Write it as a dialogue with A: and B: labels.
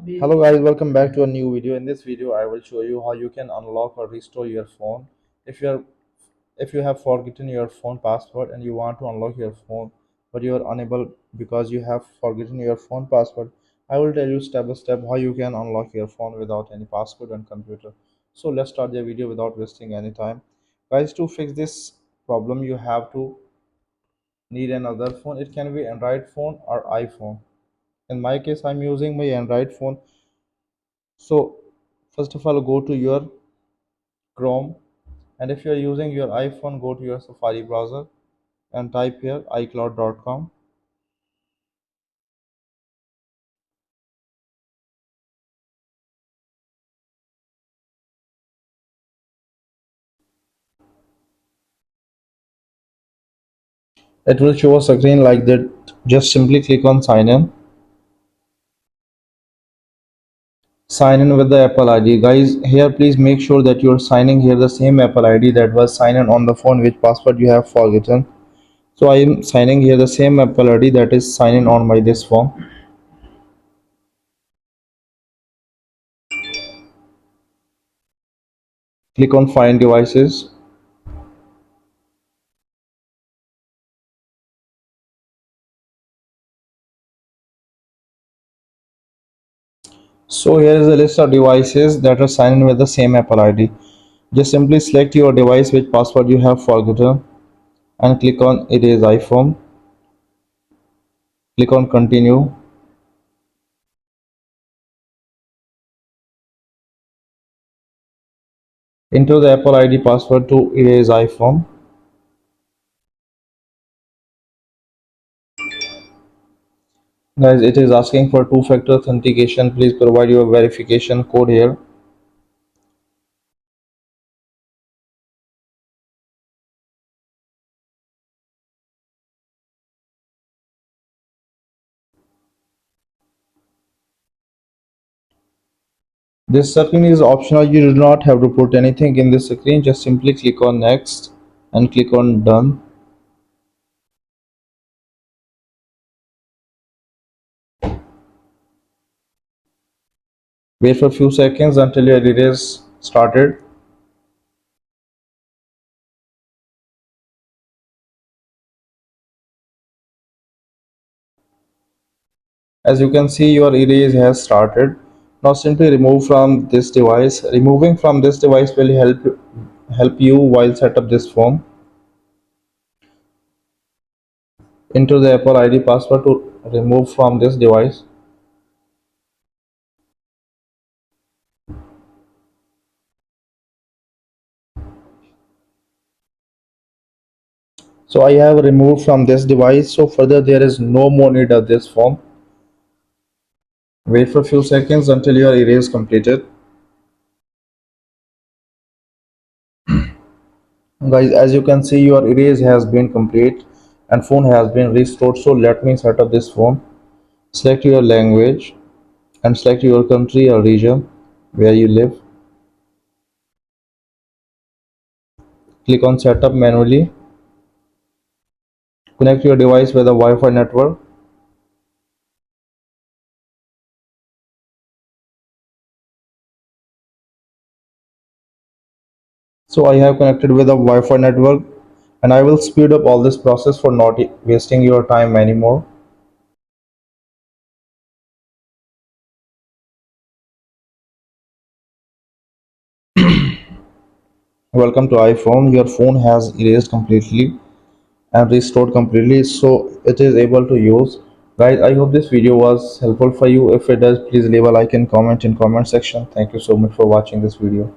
A: Hello guys, welcome back to a new video. In this video, I will show you how you can unlock or restore your phone. If you're if you have forgotten your phone password and you want to unlock your phone, but you are unable because you have forgotten your phone password, I will tell you step by step how you can unlock your phone without any password on computer. So let's start the video without wasting any time. Guys, to fix this problem, you have to need another phone. It can be Android phone or iPhone. In my case, I'm using my Android phone. So first of all, go to your Chrome, and if you are using your iPhone, go to your Safari browser and type here icloud.com. It will show a screen like that. Just simply click on sign in. Sign in with the Apple ID. Guys, here please make sure that you're signing here the same Apple ID that was signed in on the phone which password you have forgotten. So I am signing here the same Apple ID that is signed in on my this phone. Click on find devices. So here is a list of devices that are signed in with the same Apple ID. Just simply select your device which password you have forgotten and click on erase iPhone. Click on continue. Enter the Apple ID password to erase iPhone. Guys, it is asking for two-factor authentication. Please provide your verification code here. This screen is optional. You do not have to put anything in this screen. Just simply click on next and click on done. Wait for a few seconds until your erase started. As you can see, your erase has started. Now simply remove from this device. Removing from this device will help you while set up this phone. Enter the Apple ID password to remove from this device. So I have removed from this device. So further there is no more need of this form. Wait for a few seconds until your erase completed. Guys, as you can see, your erase has been complete and phone has been restored. So let me set up this phone. Select your language and select your country or region where you live. Click on setup manually. Connect your device with a Wi-Fi network. So I have connected with a Wi-Fi network and I will speed up all this process for not wasting your time anymore. Welcome to iPhone. Your phone has erased completely and restored completely, so it is able to use. Guys, I hope this video was helpful for you. If it does, please leave a like and comment in comment section. Thank you so much for watching this video.